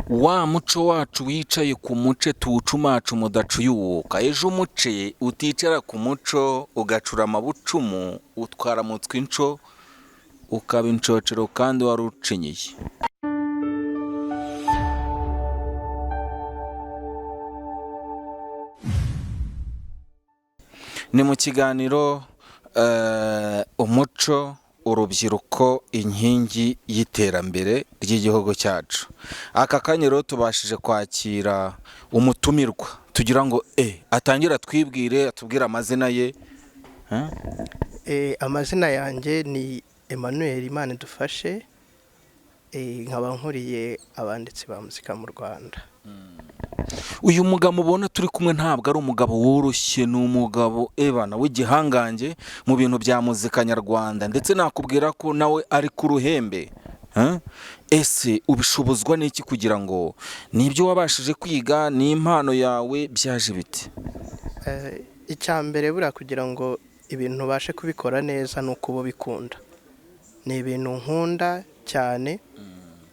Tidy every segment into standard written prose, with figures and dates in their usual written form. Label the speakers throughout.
Speaker 1: wa muco wacu wicaye ku muce tuwucumacu mudacuyuka, ejo umuce uticara ku muco ugacura amabucumu utwaramutswa inco ukaba incocero kandi wari ucinyiye. Ni mu kiganiro umuco urubyiruko inkingi y'iterambere ry'igihugu cyacu. Aka kanya rero tubashije kwakira umutumirwa tugira ngo atangira twibwire, atubwire amazina ye.
Speaker 2: Amazina yanjye ni Emmanuel Imanidufashe, nkaba nkuriye abanditsi ba muzika mu Rwanda.
Speaker 1: Uyu mugabo ubona turi kumwe ntabwo ari umugabo woroshye, ni umugabo ebana w'igihangange mu bintu bya muzika nyarwanda, ndetse nakubwira ko nawe ari ku ruhembe. Ese ubishobozwa n'iki kugira ngo nibyo wabashije kwiga, ni impano yawe, byaje bite?
Speaker 2: Icya mbere buriya kugira ngo ibintu ubashe kubikora neza ni uko uba ubikunda. Ni ibintu nkunda cyane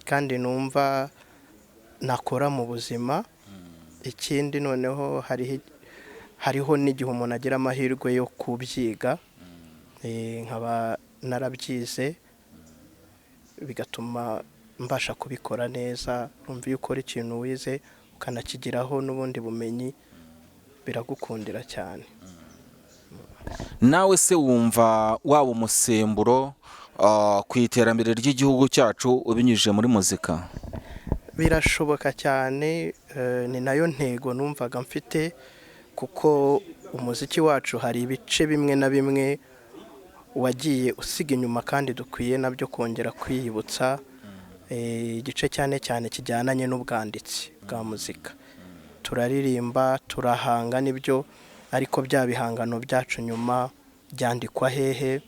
Speaker 2: kandi numva nakora mu buzima. Ikindi noneho hariho n'igihe umuntu agira amahirwe yo kubyiga, nkaba narabyize bigatuma mbasha kubikora neza. Numva iyo ukora ikintu wize ukanakigiraho n'ubundi bumenyi biragukundira cyane.
Speaker 1: Nawe se wumva waba umusemburo ku iterambere ry'igihugu cyacu ubinyujije muri muzika?
Speaker 2: Birashoboka cyane, ni nayo ntego numvaga mfite, kuko umuziki wacu hari ibice bimwe na bimwe wagiye usiga inyuma kandi dukwiye nabyo kongera kwiyibutsa. Igice cyane cyane kijyananye n'ubwanditsi bwa muzika. Turaririmba, turahanga nibyo, ariko bya bihangano byacu nyuma byandikwa hehe?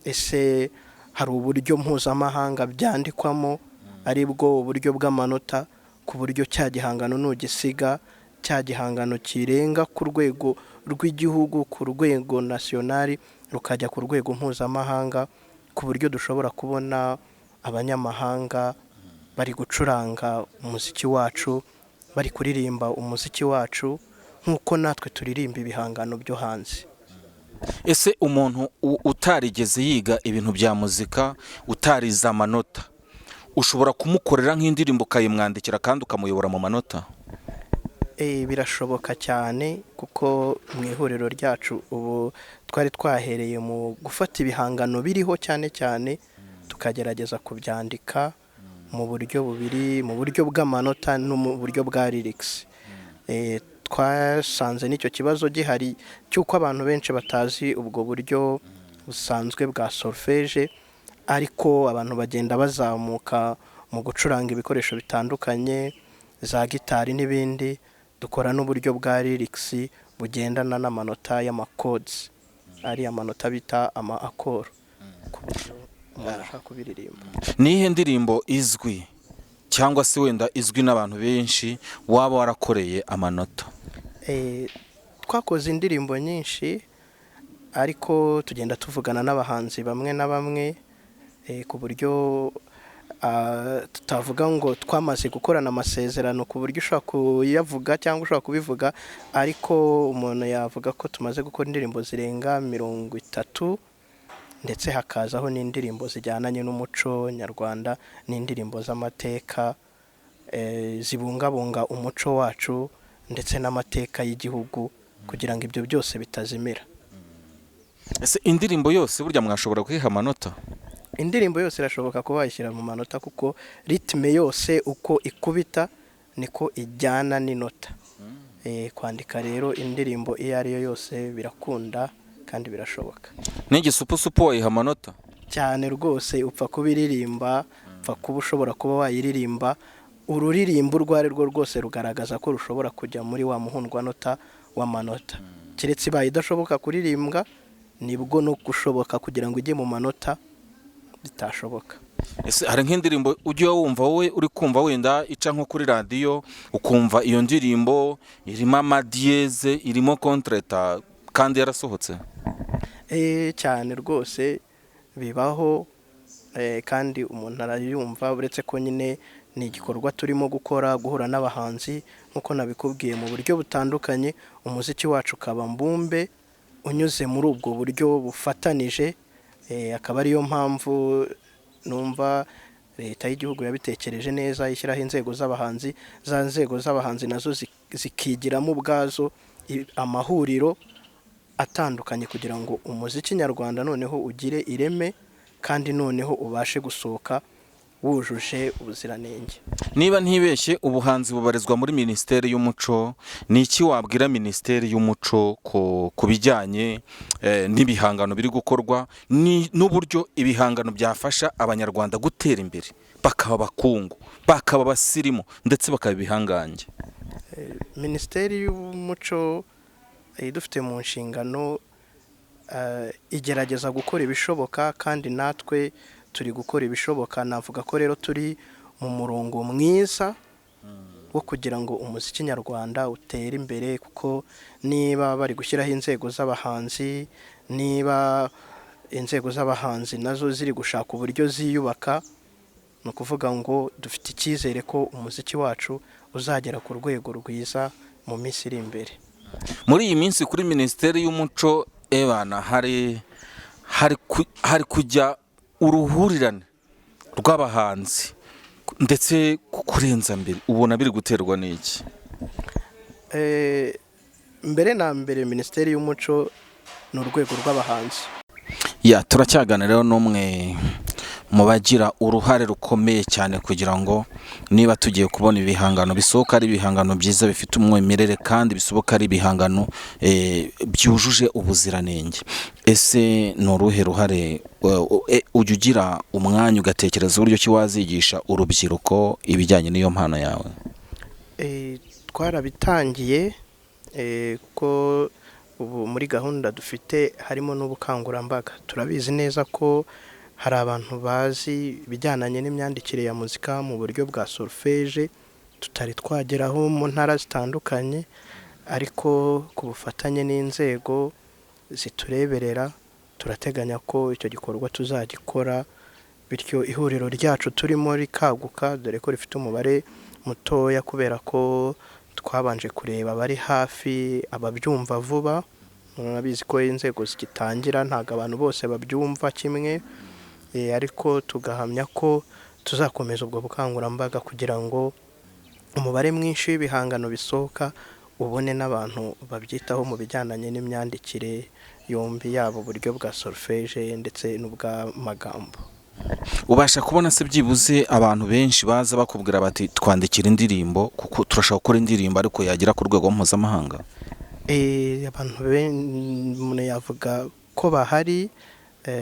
Speaker 2: Ese hari uburyo mpuzamahanga byandikwamo, ari bwo uburyo bw'amanota, ku buryo cya gihangano nugisiga, cya gihangano kirenga ku rwego rw'igihugu, ku rwego nasiyonari, rukajya ku rwego mpuzamahanga, ku buryo dushobora kubona abanyamahanga bari gucuranga umuziki wacu, bari kuririmba umuziki wacu nk'uko natwe turirimba ibihangano byo hanze.
Speaker 1: Ese umuntu utarigeze yiga ibintu bya muzika, utarize amanota, ushobora kumukorera nk'indirimbo ukayimwandikira kandi ukamuyobora mu manota?
Speaker 2: Birashoboka cyane, kuko mu ihuriro ryacu ubu twari twahereye mu gufata ibihangano biriho cyane cyane tukagerageza kubyandika mu buryo bubiri, mu buryo bw'amanota no mu buryo bwa lyrics. Twasanze n'icyo kibazo gihari cy'uko abantu benshi batazi ubwo buryo busanzwe bwa solfège, ariko abantu bagenda bazamuka mu gucuranga ibikoresho bitandukanye, za gitari n'ibindi. Dukora n'uburyo bwa lyrics bugendana n'amanota y'amacodes, ari amanota bita ama-accord, umuntu ashaka kubiririmba.
Speaker 1: Nihe ndirimbo izwi cyangwa se wenda izwi n'abantu benshi waba warakoreye amanota?
Speaker 2: Twakoze indirimbo nyinshi, ariko tugenda tuvugana n'abahanzi bamwe na bamwe, ku buryo tutavuga ngo twamaze gukorana amasezerano ku buryo ushobora kuyavuga cyangwa ushobora kubivuga, ariko umuntu yavuga ko tumaze gukora indirimbo zirenga 30, ndetse hakazaho n'indirimbo zijyananye n'umuco nyarwanda, n'indirimbo z'amateka zibungabunga umuco wacu ndetse n'amateka y'igihugu, kugira ngo ibyo byose bitazimira.
Speaker 1: Ese indirimbo yose burya mwashobora kwiha amanota?
Speaker 2: Indirimbo yose irashoboka kuba wayishyira mu manota, kuko ritme yose uko ikubita niko ijyana n'inota. Kwandika rero indirimbo iyo ari yo yose birakunda kandi birashoboka.
Speaker 1: N'igisupusupu wayiha amanota?
Speaker 2: Cyane rwose, upfa kubiririmba, upfa kuba ushobora kuba wayiririmba, ururirimbo urwo ari rwo rwose rugaragaza ko rushobora kujya muri wa muhundwanota w'amanota. Keretse ibaye idashoboka kuririmbwa, nibwo no gushoboka kugira ngo ujye mu manota bitashoboka.
Speaker 1: Ese hari nk'indirimbo ujye wumva wowe uri kumva wenda ica nko kuri radiyo, ukumva iyo ndirimbo irimo amadiyeze, irimo kontreta kandi yarasohotse?
Speaker 2: Cyane rwose bibaho, kandi umuntu arayumva, uretse ko nyine ni igikorwa turimo gukora, guhura n'abahanzi nk'uko nabikubwiye mu buryo butandukanye, umuziki wacu ukaba mbumbe unyuze muri ubwo buryo bufatanije. Akaba ariyo mpamvu numva leta y'igihugu yabitekereje neza ishyiraho inzego z'abahanzi, za nzego z'abahanzi nazo zikigiramo ubwazo amahuriro atandukanye kugira ngo umuziki nyarwanda noneho ugire ireme kandi noneho ubashe gusohoka wujuje ubuziranenge.
Speaker 1: Niba ntibeshye ubuhanzi bubarizwa muri Minisiteri y'Umuco, ni iki wabwira Minisiteri y'Umuco ku bijyanye n'ibihangano biri gukorwa n'uburyo ibihangano byafasha abanyarwanda gutera imbere, bakaba abakungu, bakaba abasirimu ndetse bakaba ibihangange?
Speaker 2: Minisiteri y'Umuco idufite mu nshingano igerageza gukora ibishoboka kandi natwe turi gukora ibishoboka. Navuga ko rero turi mu murongo mwiza wo kugira ngo umuziki nyarwanda utere imbere, kuko niba bari gushyiraho inzego z'abahanzi, niba inzego z'abahanzi nazo ziri gushaka uburyo ziyubaka, ni ukuvuga ngo dufite icyizere ko umuziki wacu uzagera ku rwego rwiza mu minsi iri imbere.
Speaker 1: Muri iyi minsi kuri Minisiteri y'Umuco hari kujya uruhurirane rw'abahanzi ndetse kurenza mbere, ubona biri guterwa n'iki?
Speaker 2: Mbere na mbere Minisiteri y'Umuco ni urwego rw'abahanzi.
Speaker 1: Turacyaganira n'umwe mu bagira uruhare rukomeye cyane kugira ngo niba tugiye kubona ibihangano bisohoka ari ibihangano byiza bifite umwimerere kandi bisohoka ari ibihangano byujuje ubuziranenge. Ese ni uruhe ruhare ujya ugira umwanya ugatekereza uburyo ki wazigisha urubyiruko ibijyanye n'iyo mpano yawe?
Speaker 2: Twarabitangiye ko ubu muri gahunda dufite harimo n'ubukangurambaga. Turabizi neza ko hari abantu bazi ibijyanye n'imyandikire ya muzika mu buryo bwa solfège tutari twageraho mu ntara zitandukanye, ariko ku bufatanye n'inzego zitureberera turateganya ko icyo gikorwa tuzagikora, bityo ihuriro ryacu turimo rikaguka, dore ko rifite umubare mutoya kubera ko twabanje kureba abari hafi ababyumva vuba. Murabizi ko inzego zigitangira ntabwo abantu bose babyumva kimwe, ariko tugahamya ko tuzakomeza ubwo bukangurambaga kugira ngo umubare mwinshi w'ibihangano bisohoka ubone n'abantu babyitaho mu bijyanye n'imyandikire yombi, yaba uburyo bwa solfège ndetse n'ubw'amagambo.
Speaker 1: Ubasha kubona se byibuze abantu benshi baza bakubwira bati twandikira indirimbo kuko turashaka gukora indirimbo ariko yagera ku rwego mpuzamahanga?
Speaker 2: Abantu umuntu yavuga ko bahari,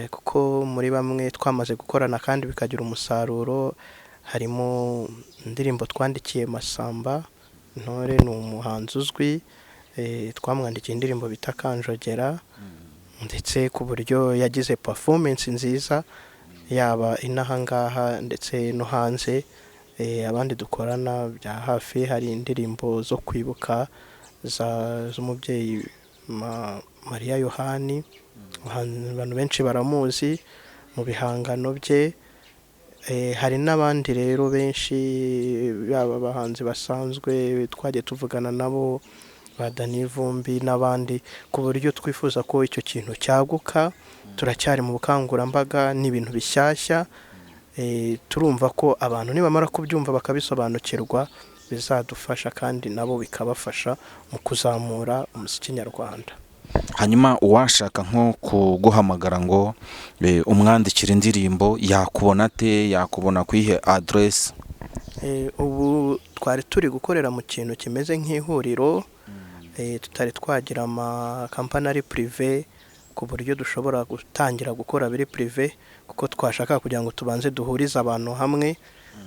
Speaker 2: kuko muri bamwe twamaze gukorana kandi bikagira umusaruro. Harimo indirimbo twandikiye Masamba Ntore, ni umuhanzi uzwi, twamwandikiye indirimbo bita Kanjogera, ndetse ku buryo yagize performance nziza yaba inaha ngaha ndetse no hanze. Abandi dukorana bya hafi hari indirimbo zo kwibuka z'umubyeyi Mariya Yohani, abantu benshi baramuzi mu bihangano bye. Hari n'abandi rero benshi baba abahanzi basanzwe twagiye tuvugana nabo, ba Dani Vumbi n'abandi, ku buryo twifuza ko icyo kintu cyaguka. Turacyari mu bukangurambaga n'ibintu bishyashya, turumva ko abantu nibamara kubyumva bakabisobanukirwa bizadufasha kandi nabo bikabafasha mu kuzamura umuziki nyarwanda.
Speaker 1: Hanyuma uwashaka nko kuguhamagara ngo umwandikira indirimbo yakubona ate, yakubona kwihe address?
Speaker 2: Ubu twari turi gukorera mu kintu kimeze nk'ihuriro, tutari twagira ama company ari privé ku buryo dushobora gutangira gukora biri privé, kuko twashaka kugira ngo tubanze duhurize abantu hamwe.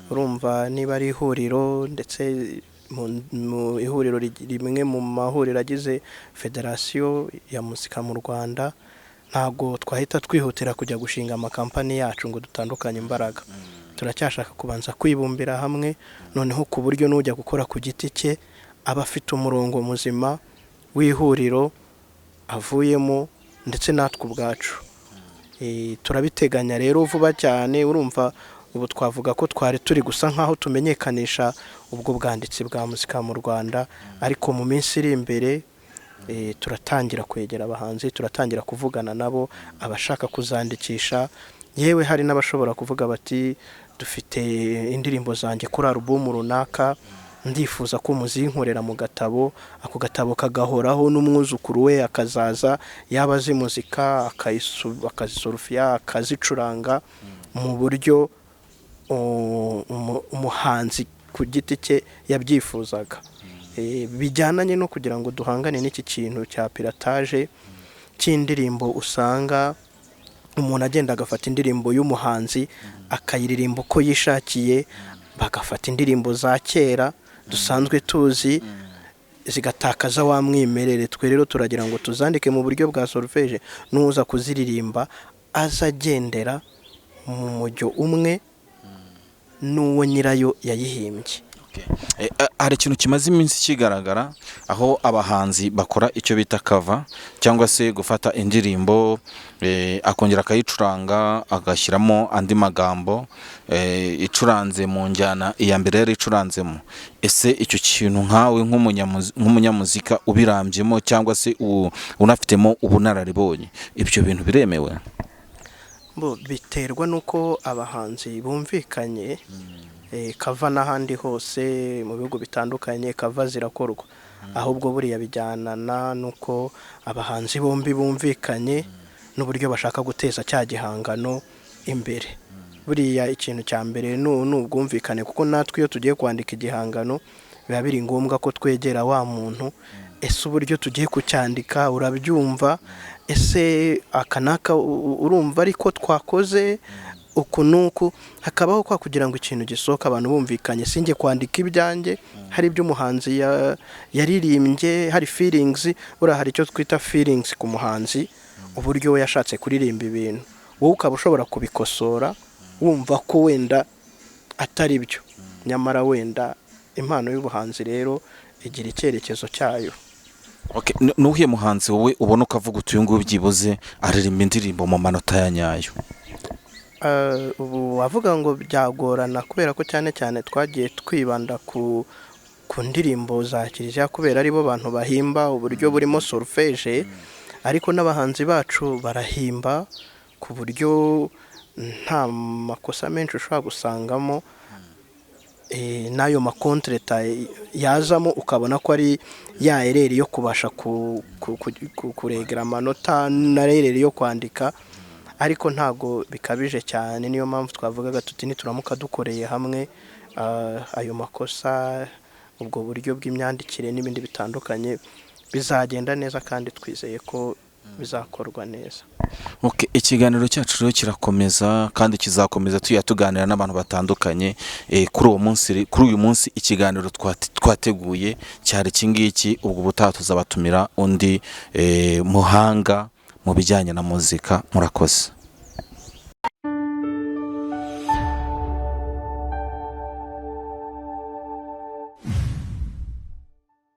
Speaker 2: Urumva niba ari ihuriro ndetse mu ihuriro rimwe mu mahuriro agize Federasiyo ya Muzika mu Rwanda, ntabwo twahita twihutira kujya gushinga amakampani yacu ngo dutandukanye imbaraga. Turacyashaka kubanza kwibumbira hamwe, noneho ku buryo n'ujya gukora ku giti cye aba afite umurongo muzima w'ihuriro avuyemo ndetse natwe ubwacu. Turabiteganya rero vuba cyane. Urumva ubu twavuga ko twari turi gusa nk'aho tumenyekanisha ubwo bwanditsi bwa muzika mu Rwanda, ariko mu minsi iri imbere turatangira kwegera abahanzi, turatangira kuvugana nabo, abashaka kuzandikisha, yewe hari n'abashobora kuvuga bati dufite indirimbo zanjye kuri alubumu runaka, ndifuza ko muzinkorera mu gatabo, ako gatabo kagahoraho n'umwuzukuru we akazaza yaba azi muzika akazisorufiya akazicuranga mu buryo umuhanzi ku giti cye yabyifuzaga. Bijyananye no kugira ngo duhangane n'iki kintu cya piratage cy'indirimbo, usanga umuntu agenda agafata indirimbo y'umuhanzi akayiririmba uko yishakiye, bagafata indirimbo za kera dusanzwe tuzi zigatakaza wa mwimerere. Twe rero turagira ngo tuzandike mu buryo bwa solfège, n'uza kuziririmba azagendera mu mujyo umwe n'uwo nyirayo yayihimbye.
Speaker 1: Hari ikintu kimaze iminsi kigaragara aho abahanzi bakora icyo bita cover, cyangwa se gufata indirimbo akongera akayicuranga agashyiramo andi magambo icuranze mu njyana iya mbere yari icuranzemo. Ese icyo kintu nkawe nk'umunyamuzika ubirambyemo cyangwa se unafitemo ubunararibonye, ibyo bintu biremewe?
Speaker 2: Biterwa n'uko abahanzi bumvikanye. Kava n'ahandi hose mu bihugu bitandukanye kava zirakorwa, ahubwo buriya bijyanana n'uko abahanzi bombi bumvikanye n'uburyo bashaka guteza cya gihangano imbere. Buriya ikintu cya mbere ni ubwumvikane, kuko natwe iyo tugiye kwandika igihangano biba biri ngombwa ko twegera wa muntu, ese uburyo tugiye kucyandika urabyumva, ese akanaka urumva ariko twakoze uku nuku, hakabaho kwa kugira ngo ikintu gisohoka abantu bumvikanye. Sinjye kwandika ibyanjye, hari ibyo umuhanzi yaririmbye, hari feelings, buriya hari icyo twita feelings ku muhanzi, uburyo we yashatse kuririmba ibintu, wowe ukaba ushobora kubikosora wumva ko wenda atari byo, nyamara wenda impano y'ubuhanzi rero igira icyerekezo cyayo.
Speaker 1: Nuhiye muhanzi wowe ubona ukavuga uti uyu nguyu byibuze aririmba indirimbo mu manota ya nyayo?
Speaker 2: Ubu wavuga ngo byagorana, kubera ko cyane cyane twagiye twibanda ku ndirimbo za kiliziya, kubera aribo bantu bahimba uburyo burimo solfège, ariko n'abahanzi bacu barahimba ku buryo nta makosa menshi ushobora gusangamo, n'ayo makontreta yazamo ukabona ko ari ya ereri yo kubasha kuregera amanota na ereri yo kwandika, ariko ntago bikabije cyane. Niyo mpamvu twavugaga tuti nituramuka dukoreye hamwe ayo makosa, ubwo buryo bw'imyandikire n'ibindi bitandukanye bizagenda neza, kandi twizeye ko bizakorwa neza.
Speaker 1: Ikiganiro cyacu rero kirakomeza kandi kizakomeza tuganira n'abantu batandukanye. Kuri uyu munsi ikiganiro twateguye cyari kingiki, ubwo ubutaha tuzabatumira undi muhanga mu bijyanye na muzika. Murakoze.